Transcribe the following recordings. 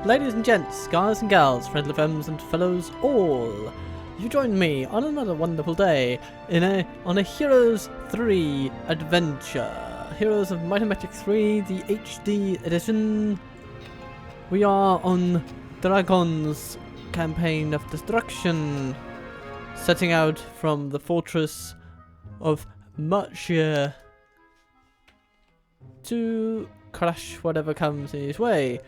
Ladies and gents, guys and gals, friendly femmes and fellows all, you join me on another wonderful day on a Heroes 3 adventure. Heroes of Might and Magic 3, the HD edition. We are on Drakon's campaign of destruction, setting out from the fortress of Marchia to crush whatever comes in his way.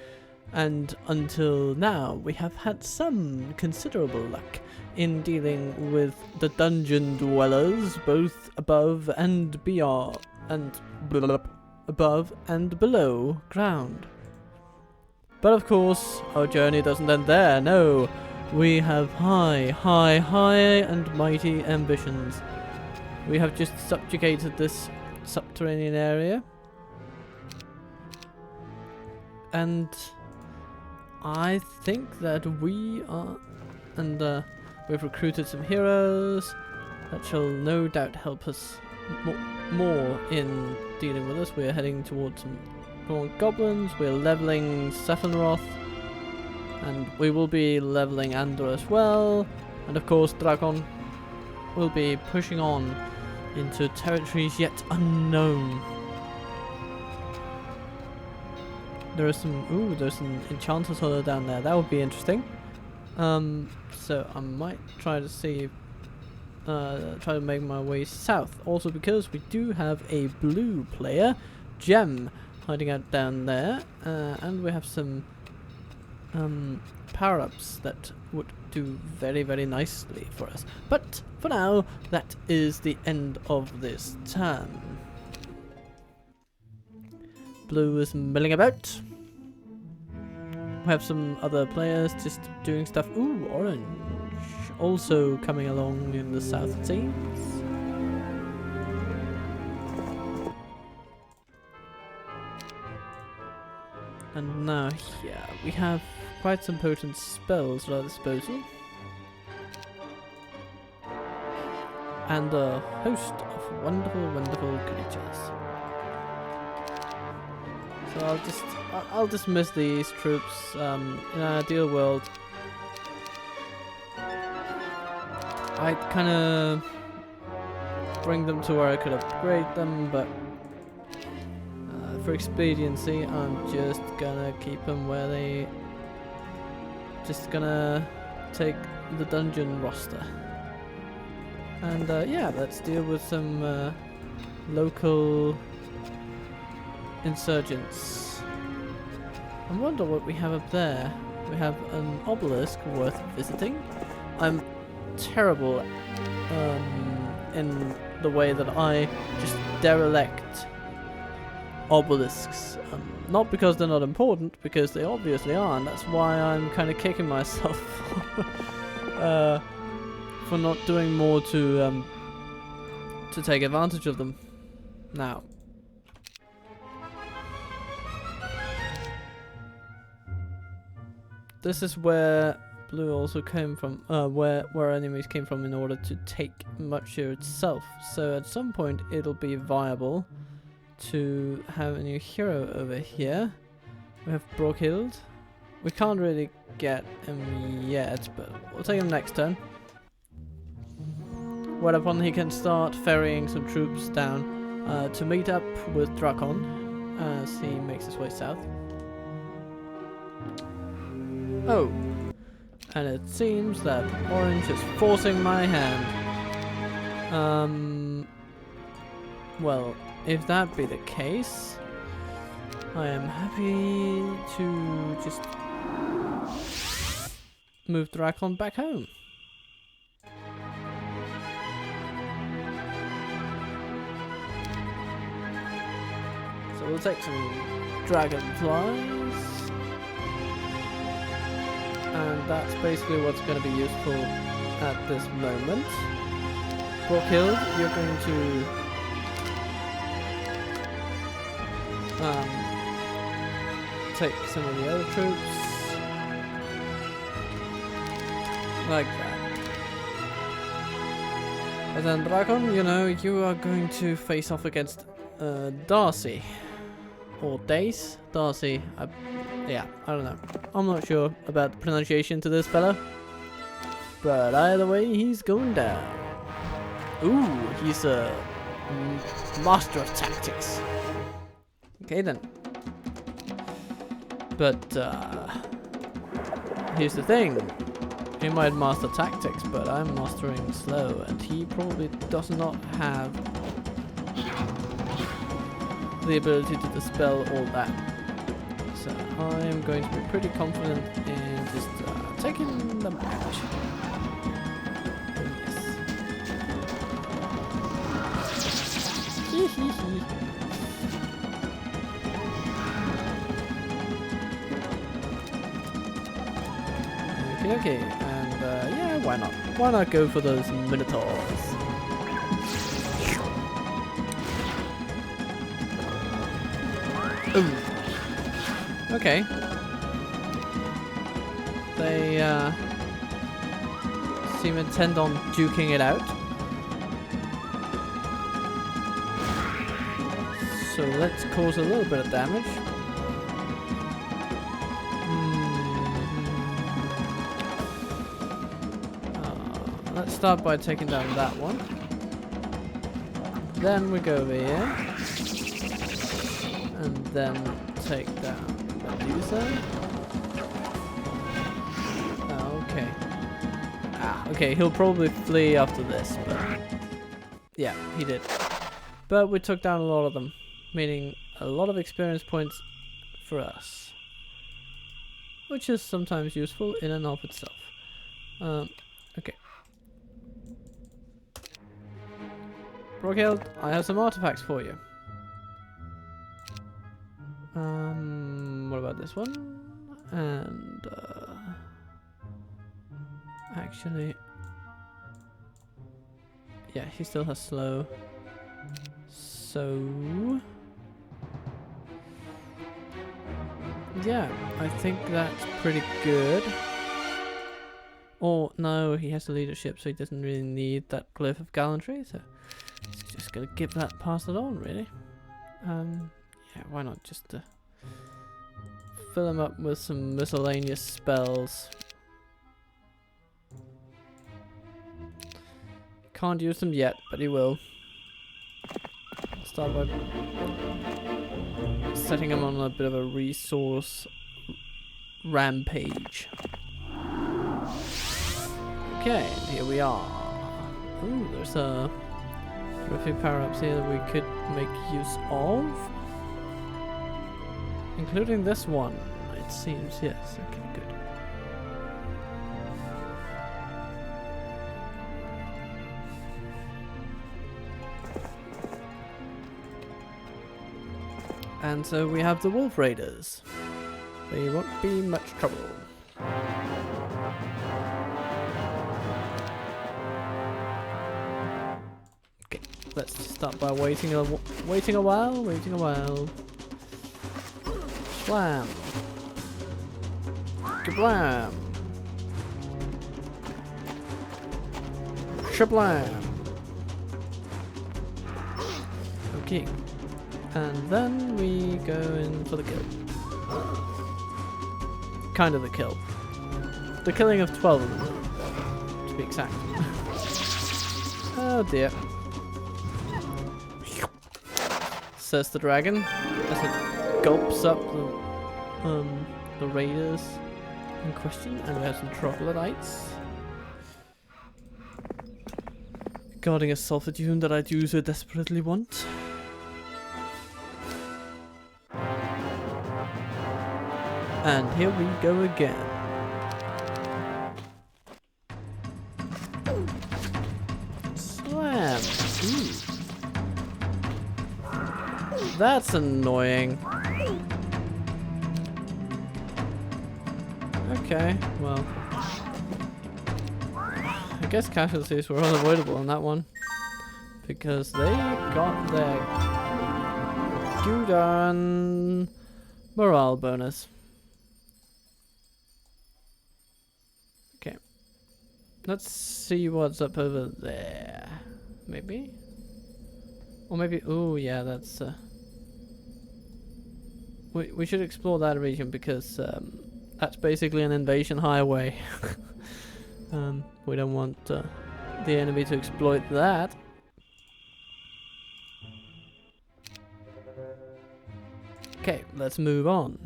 And until now, we have had some considerable luck in dealing with the dungeon dwellers, both above and beyond, and above and below ground. But of course, our journey doesn't end there. No, we have high and mighty ambitions. We have just subjugated this subterranean area, and I think that we are, and we've recruited some heroes that shall no doubt help us more in dealing with us. We're heading towards some more goblins, we're leveling Sephiroth, and we will be leveling Andor as well, and of course Drakon will be pushing on into territories yet unknown. There's some Enchanter's Hollow down there. That would be interesting. So I might try to see, try to make my way south. Also because we do have a blue player, Gem, hiding out down there, and we have some power-ups that would do very nicely for us. But for now, that is the end of this turn. Blue is milling about. We have some other players just doing stuff. Ooh, orange also coming along in the south, it seems. And now here we have quite some potent spells at our disposal, and a host of wonderful creatures. So I'll dismiss these troops. In an ideal world, I'd kind of bring them to where I could upgrade them, but for expediency, I'm just gonna keep them where they. Just gonna take the dungeon roster, and yeah, let's deal with some local insurgents. I wonder what we have up there. We have an obelisk worth visiting. I'm terrible in the way that I just derelict obelisks. Not because they're not important, because they obviously are, and that's why I'm kind of kicking myself for not doing more to take advantage of them. Now, this is where blue also came from, where enemies came from in order to take Marchia itself. So at some point it'll be viable to have a new hero over here. We have Brokhild. We can't really get him yet, but we'll take him next turn. Whereupon he can start ferrying some troops down to meet up with Drakon as he makes his way south. Oh, and it seems that orange is forcing my hand. Well, if that be the case, I am happy to just move Drakon back home. So we'll take some dragonflies. And that's basically what's going to be useful at this moment. Brokhild, you're going to take some of the other troops like that. And then Drakon, you know, you are going to face off against Darcy. or Dace, Darcy. Yeah, I don't know. I'm not sure about the pronunciation to this fella. But either way, he's going down. Ooh, he's a master of tactics. Okay then. But here's the thing. He might master tactics, but I'm mastering slow, and he probably does not have the ability to dispel all that. So I'm going to be pretty confident in just taking them out. Yes. Okay, and yeah, why not? Why not go for those minotaurs? Ooh. Okay. They seem intent on duking it out. So let's cause a little bit of damage. Let's start by taking down that one. Then we go over here. And then take down the user. Okay. Okay, he'll probably flee after this, but yeah, he did. But we took down a lot of them, meaning a lot of experience points for us, which is sometimes useful in and of itself. Okay. Brockheld, I have some artifacts for you. What about this one? And actually, yeah, he still has slow. So yeah, I think that's pretty good. Or no, he has the leadership, so he doesn't really need that glyph of gallantry. So he's just gonna give that pass it on, really. Yeah, why not just fill him up with some miscellaneous spells. Can't use them yet, but he will. Start by setting him on a bit of a resource rampage. Okay, here we are. Ooh, there's a few power-ups here that we could make use of. Including this one, it seems, yes. Okay, good. And so we have the Wolf Raiders. They won't be much trouble. Okay, let's start by waiting a while. Slam. Kablam. Shablam. Okay. And then we go in for the kill. Kind of the kill. The killing of 12 of them, to be exact. Oh dear. Says the dragon as it gulps up the raiders in question, and we have some troglodytes guarding a sulfur dune that I do so desperately want. And here we go again. Slam. Ooh. That's annoying. Okay, well, I guess casualties were unavoidable on that one, because they got their Gudon morale bonus. Okay, let's see what's up over there. Maybe? Or maybe, oh yeah, that's we should explore that region because that's basically an invasion highway. We don't want the enemy to exploit that. Okay, let's move on.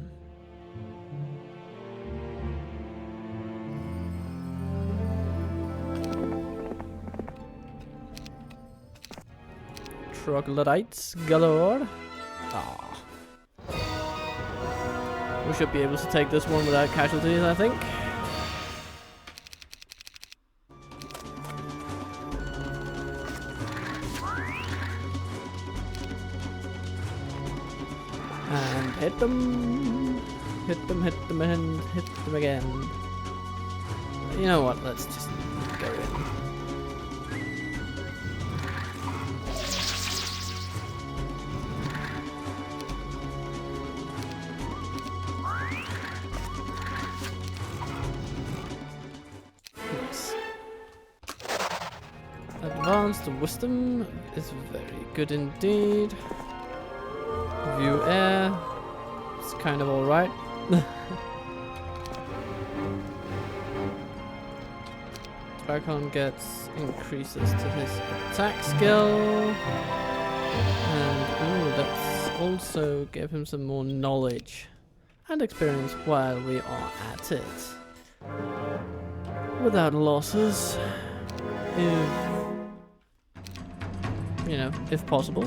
Troglodytes galore. Ah. We should be able to take this one without casualties, I think. And hit them. Hit them, and hit them again. You know what, let's just go in. Advanced wisdom is very good indeed. View air, it's kind of alright. Drakon gets increases to his attack skill. And ooh, that's also give him some more knowledge and experience while we are at it. Without losses. If you know, if possible.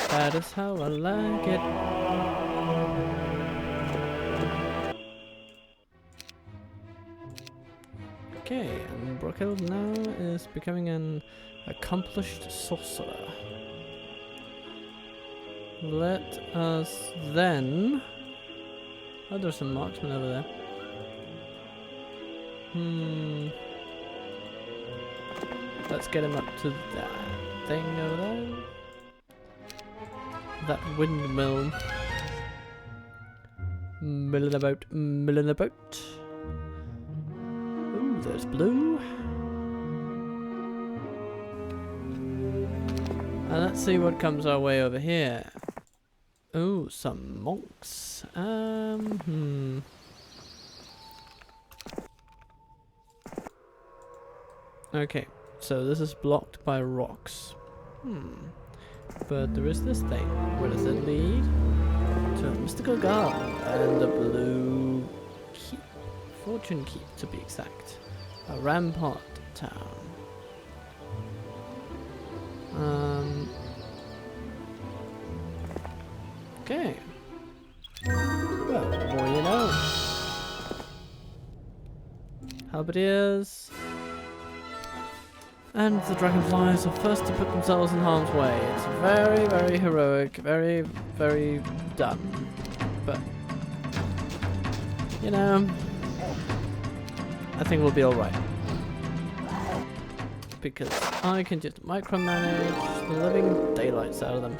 That is how I like it. Okay, and Brockhilde now is becoming an accomplished sorcerer. Let us then... Oh, there's some marksmen over there. Let's get him up to that thing over there. That windmill. Milling about, milling about. Ooh, there's blue. And let's see what comes our way over here. Ooh, some monks. Okay, so this is blocked by rocks. But there is this thing. Where does it lead? To a mystical garden and a blue keep. Fortune keep, to be exact. A rampart town. Okay. Well, the more you know. Halberdiers. And the dragonflies are first to put themselves in harm's way. It's very, very heroic, very, very done. But, you know, I think we'll be alright. Because I can just micromanage the living daylights out of them.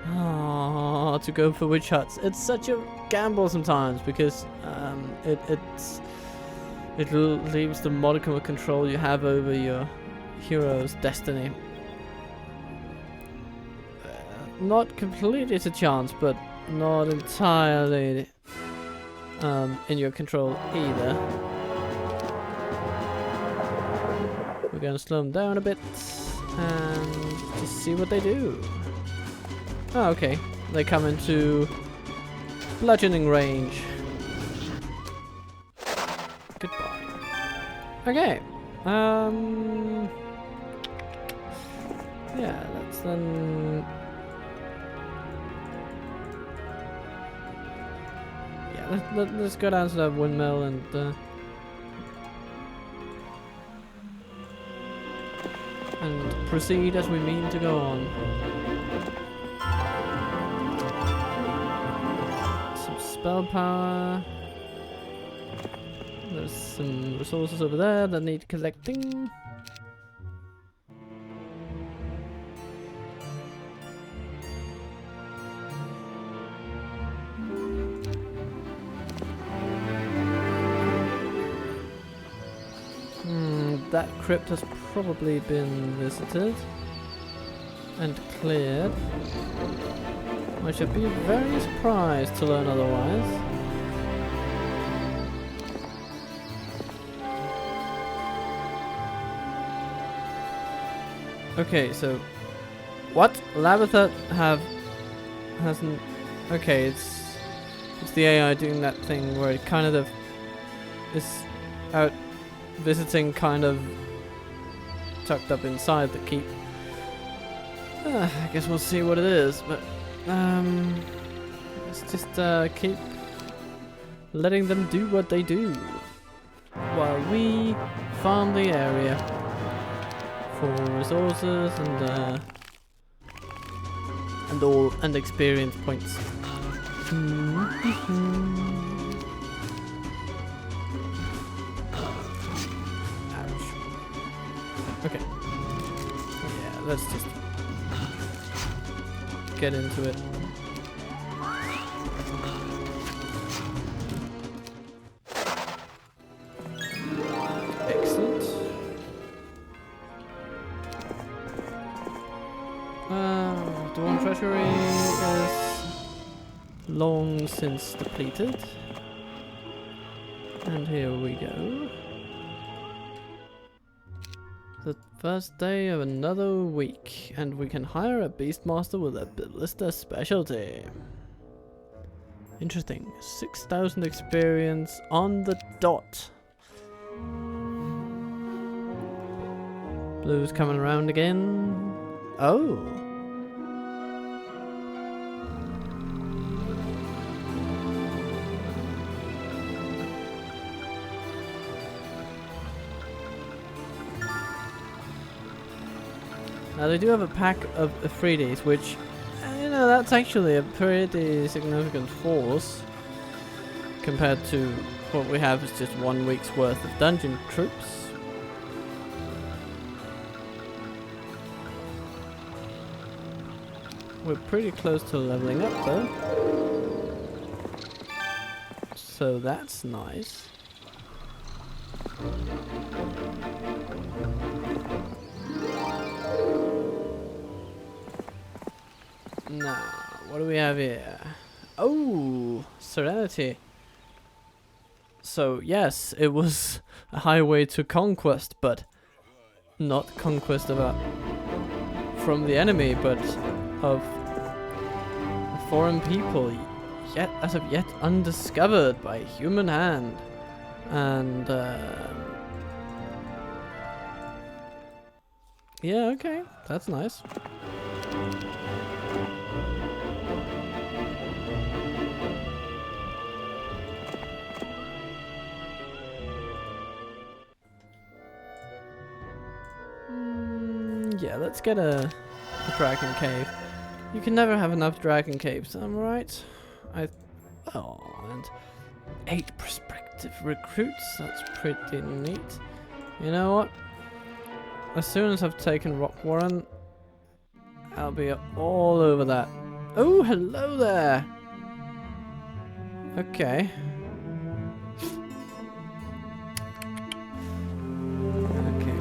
Ah, to go for witch huts. It's such a gamble sometimes because it leaves the modicum of control you have over your hero's destiny. Not completely to chance, but not entirely in your control either. We're gonna slow them down a bit and just see what they do. Oh, okay. They come into bludgeoning range. Goodbye. Okay. Yeah, let's then... Yeah, let's go down to that windmill and proceed as we mean to go on. Some spell power. There's some resources over there that need collecting. that crypt has probably been visited and cleared. I should be very surprised to learn otherwise. Okay, so what? Labatha hasn't. Okay, it's the AI doing that thing where it kind of is out visiting, kind of tucked up inside the keep. I guess we'll see what it is, but let's just keep letting them do what they do while we farm the area for resources and experience points. Ouch. Okay. Yeah, let's just get into it. Excellent. Dawn Treasury is long since depleted. And here we go. The first day of another week, and we can hire a Beastmaster with a Ballista specialty. Interesting. 6,000 experience on the dot. Blue's coming around again. Oh. Now they do have a pack of freebies, which, you know, that's actually a pretty significant force compared to what we have is just 1 week's worth of dungeon troops. We're pretty close to leveling up though, so that's nice. Now, what do we have here? Oh, Serenity. So, yes, it was a highway to conquest, but not conquest from the enemy, but of foreign people, yet as of yet undiscovered by human hand. And, yeah, okay, that's nice. Yeah, let's get a dragon cave. You can never have enough dragon caves, am I right? Oh, and 8 prospective recruits. That's pretty neat. You know what? As soon as I've taken Rock Warren, I'll be all over that. Oh, hello there. Okay.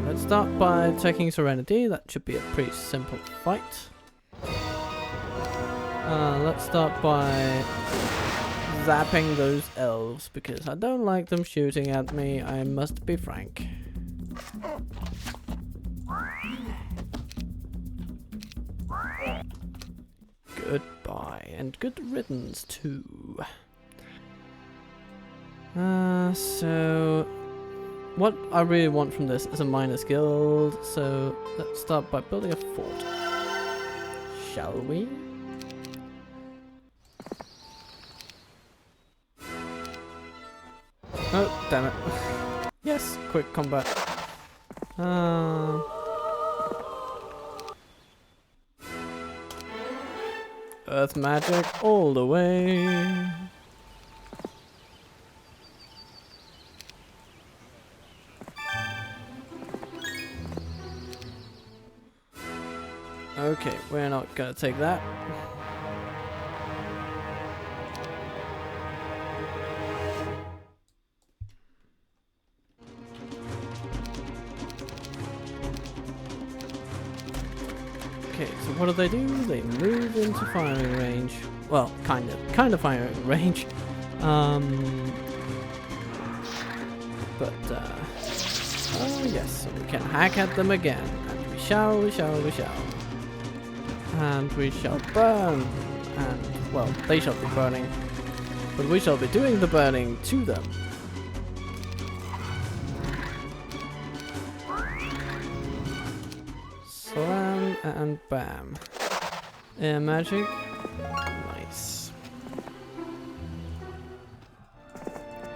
Let's start by taking Serenity. That should be a pretty simple fight. Let's start by zapping those elves because I don't like them shooting at me. I must be frank. Goodbye and good riddance too. So what I really want from this is a miners guild, so let's start by building a fort. Shall we? Oh, damn it. Yes, quick combat. Earth magic all the way. Okay, we're not gonna take that. what they do? They move into firing range. Well, kind of firing range. But oh yes, we can hack at them again, and we shall. And we shall burn, and well, they shall be burning, but we shall be doing the burning to them. Slam and bam. Air magic. Nice.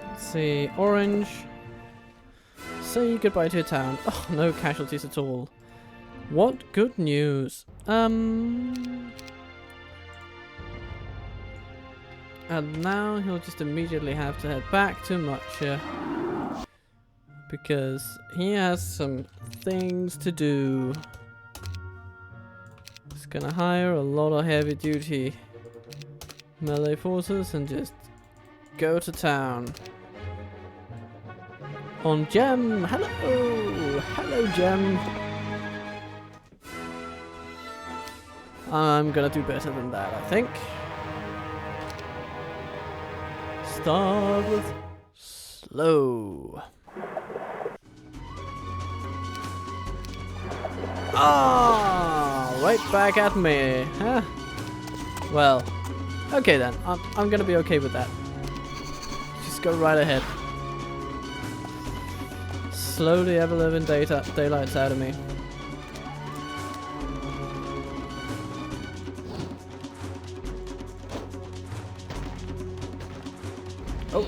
Let's see, orange. Say goodbye to your town. Oh, no casualties at all. What good news. And now he'll just immediately have to head back to Mucha, because he has some things to do. He's gonna hire a lot of heavy duty melee forces and just go to town. On Gem! Hello! Hello, Gem! I'm gonna do better than that, I think. Start with slow. Ah! Right back at me, huh? Well, okay then. I'm gonna be okay with that. Just go right ahead. Slowly ever-living daylights out of me. Oh,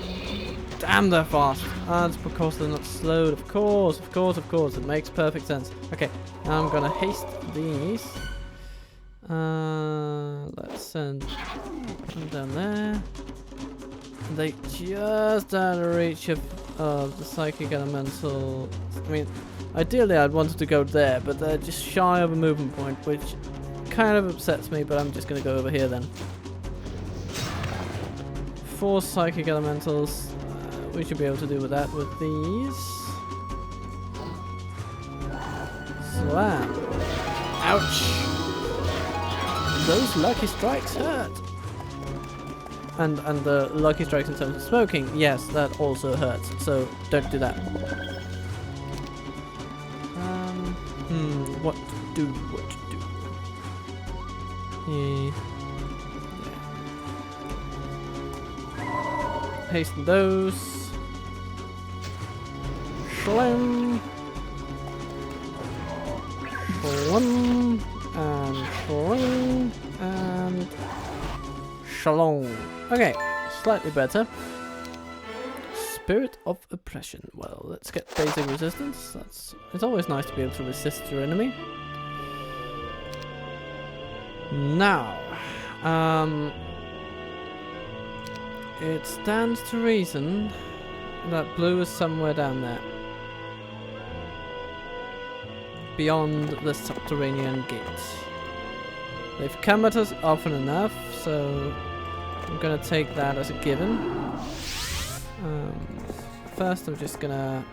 damn, they're fast. That's because they're not slowed. Of course. It makes perfect sense. Okay, now I'm gonna haste these. Let's send them down there. They just out of reach of the psychic elemental. I mean, ideally I'd wanted to go there, but they're just shy of a movement point, which kind of upsets me, but I'm just gonna go over here then. 4 psychic elementals. We should be able to do with that with these. Slam. Ouch. Those lucky strikes hurt. And the lucky strikes in terms of smoking, yes, that also hurts. So don't do that. What to do? Yeah. Hasten those. Slam. Shalom. And shalom. And shalom. Okay, slightly better. Spirit of oppression. Well, let's get basic resistance. It's always nice to be able to resist your enemy. Now, it stands to reason that blue is somewhere down there. Beyond the subterranean gate. They've come at us often enough, so I'm gonna take that as a given. First I'm just gonna...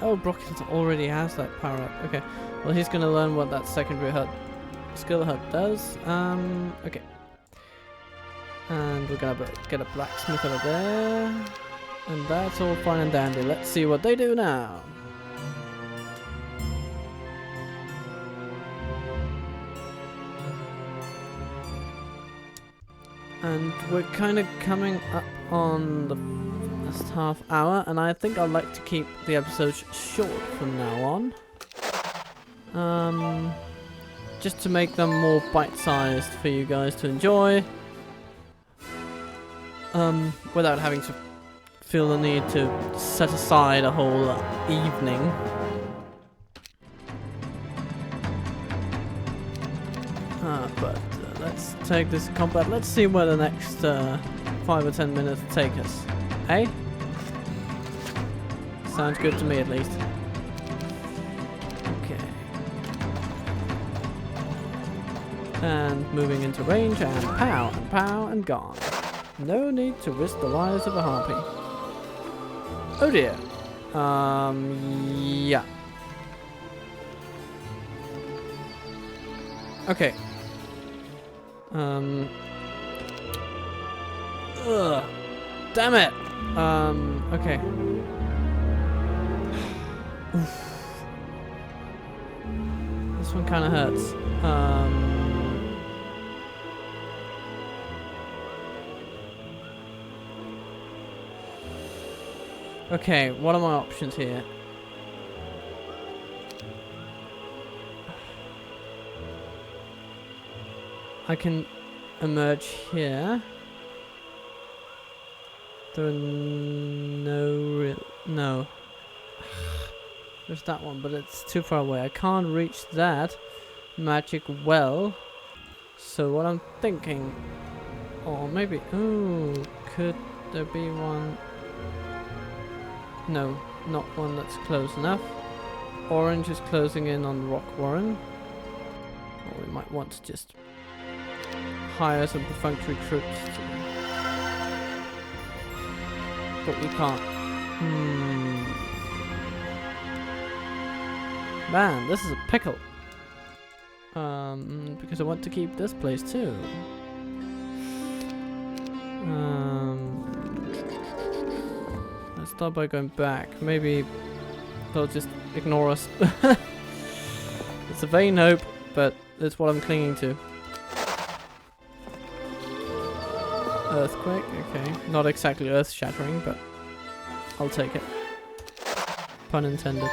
Oh, Brockett already has that power up. Okay, well he's gonna learn what that secondary skill hut does. Okay. And we're gonna get a blacksmith over there. And that's all fine and dandy. Let's see what they do now. And we're kind of coming up on the last half hour, and I think I'd like to keep the episodes short from now on. Just to make them more bite-sized for you guys to enjoy. Without having to feel the need to set aside a whole evening. But let's take this combat. Let's see where the next 5 or 10 minutes take us. Eh? Sounds good to me at least. Okay. And moving into range and pow and gone. No need to risk the lives of a harpy. Oh dear. Yeah. Okay. Ugh. Damn it! Okay. This one kind of hurts. Okay, what are my options here? I can emerge here. There are no. There's that one, but it's too far away. I can't reach that magic well. So what I'm thinking, or maybe, oh, could there be one? No, not one that's close enough. Orange is closing in on Rock Warren. Or we might want to just hire some perfunctory troops. But we can't. Man, this is a pickle. Because I want to keep this place too. Let's start by going back. Maybe they'll just ignore us. It's a vain hope, but it's what I'm clinging to. Earthquake, okay. Not exactly earth-shattering, but I'll take it. Pun intended.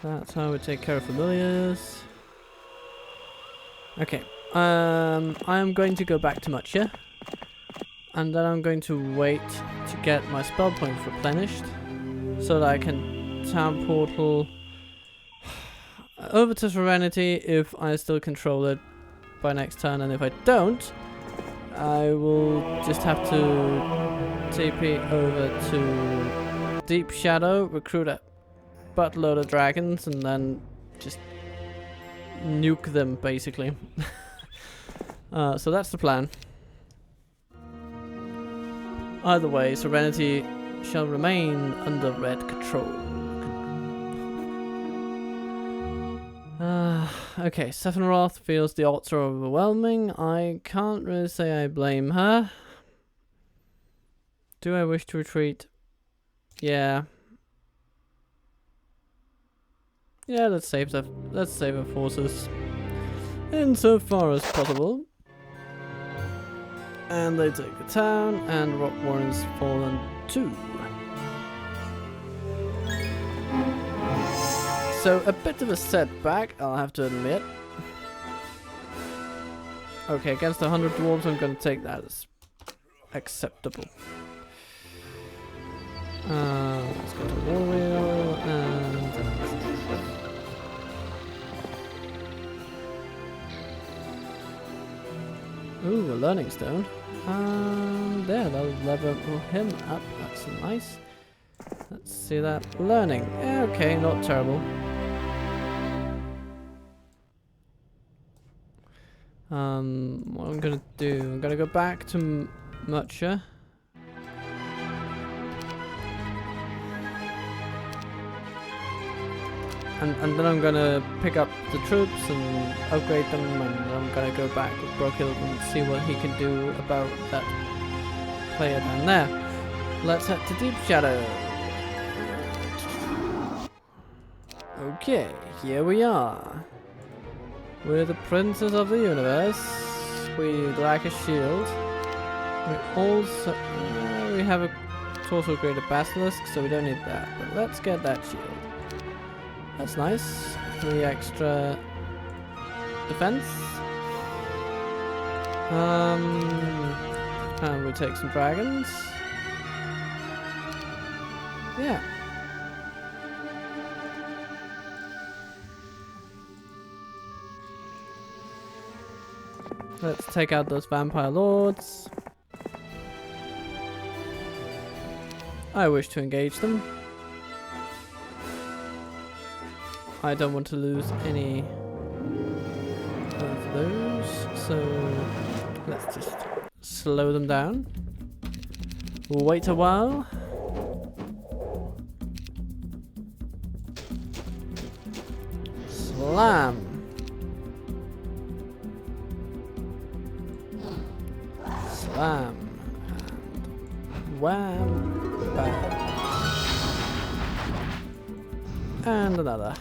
That's how we take care of familiars. Okay. I'm going to go back to Mucha. And then I'm going to wait to get my spell points replenished. So that I can town portal over to Serenity if I still control it by next turn. And if I don't, I will just have to TP over to Deep Shadow, recruit a buttload of dragons, and then just nuke them, basically. So that's the plan. Either way, Serenity shall remain under red control. Okay, Sephiroth feels the odds are overwhelming. I can't really say I blame her. Do I wish to retreat? Yeah. Yeah, let's save our forces insofar as possible. And they take the town, and Rock Warren's fallen too. So a bit of a setback, I'll have to admit. Okay, against 100 dwarves, I'm going to take that as acceptable. Let's go to War Wheel and. Ooh, a learning stone. There, that'll level him up. That's nice. Let's see that. Learning. Okay, not terrible. What I'm gonna do, I'm gonna go back to Mucha. And then I'm gonna pick up the troops and upgrade them, and I'm gonna go back with Brokil and see what he can do about that player down there. Let's head to Deep Shadow. Okay, here we are. We're the princes of the universe. We lack a shield. We also we have a torso greater basilisk, so we don't need that. But let's get that shield. That's nice. 3 extra defense. And we'll take some dragons. Yeah. Let's take out those vampire lords. I wish to engage them. I don't want to lose any of those, so let's just slow them down. Wait a while. Slam. Slam. And wham. Bam. And another.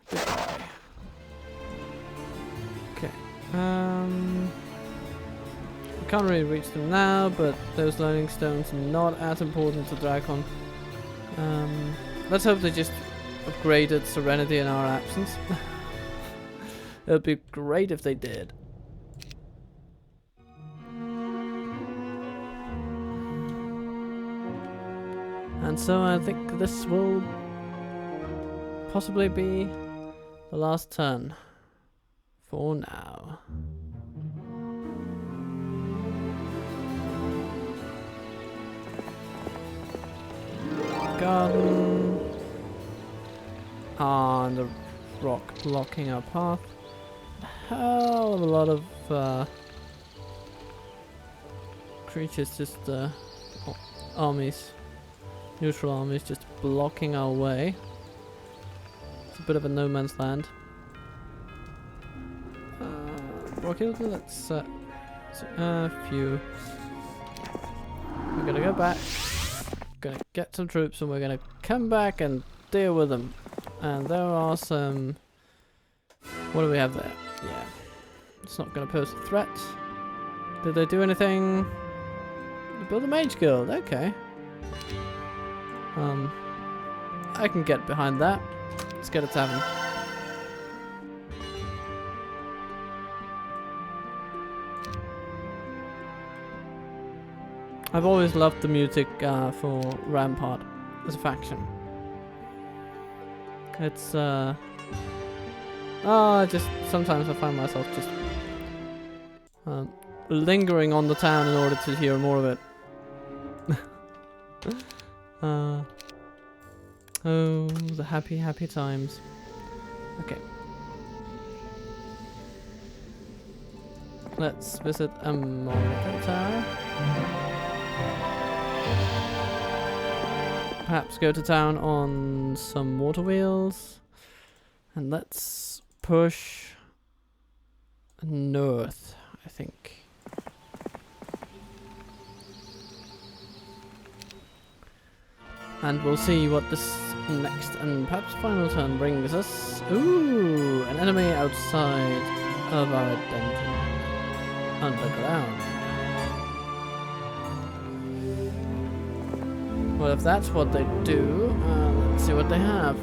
Goodbye. Okay. We can't really reach them now, but those learning stones are not as important to Drakon. Let's hope they just upgraded Serenity in our absence. It would be great if they did. And so I think this will possibly be the last turn for now. Garden. And the rock blocking our path. Hell of a lot of creatures, just armies, neutral armies just blocking our way. It's a bit of a no man's land. Let's a few. We're gonna go back. Gonna get some troops and we're gonna come back and deal with them. And there are some. What do we have there? Yeah, it's not gonna pose a threat. Did they do anything? They built a mage guild. Okay. I can get behind that. Let's get a tavern. I've always loved the music for Rampart as a faction. It's just sometimes I find myself just lingering on the town in order to hear more of it. Oh, the happy, happy times. Okay. Let's visit a monitor tower. Perhaps go to town on some water wheels. And let's push north, I think. And we'll see what this next and perhaps final turn brings us. Ooh, an enemy outside of our dungeon. Underground. Well, if that's what they do, let's see what they have.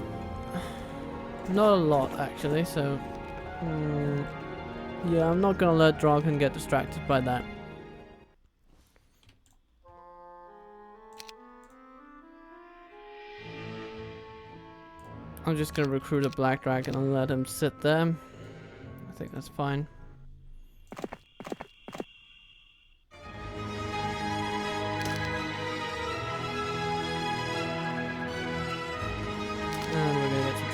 Not a lot, actually, so... yeah, I'm not gonna let Drakon get distracted by that. I'm just gonna recruit a black dragon and let him sit there. I think that's fine. And we're gonna get some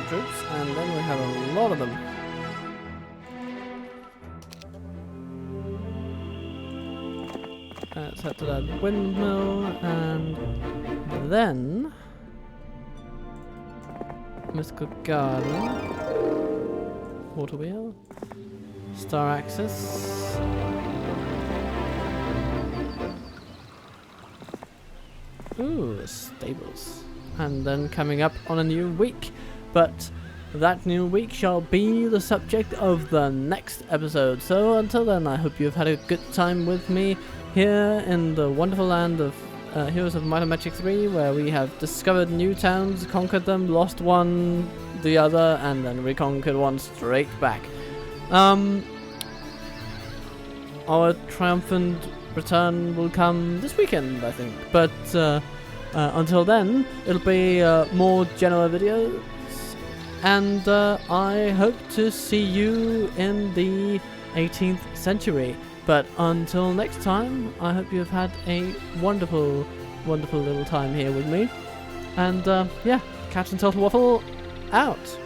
troops, and then we have a lot of them. Let's head to that windmill, and then... Mystical Garden, Water Wheel, Star Axis, ooh, stables, and then coming up on a new week, but that new week shall be the subject of the next episode. So until then, I hope you've had a good time with me here in the wonderful land of Heroes of Might and Magic 3, where we have discovered new towns, conquered them, lost one, the other, and then reconquered one straight back. Our triumphant return will come this weekend, I think. But until then, it'll be more general videos, and I hope to see you in the 18th century. But until next time, I hope you have had a wonderful, wonderful little time here with me. And yeah, Catch and Turtle Waffle out.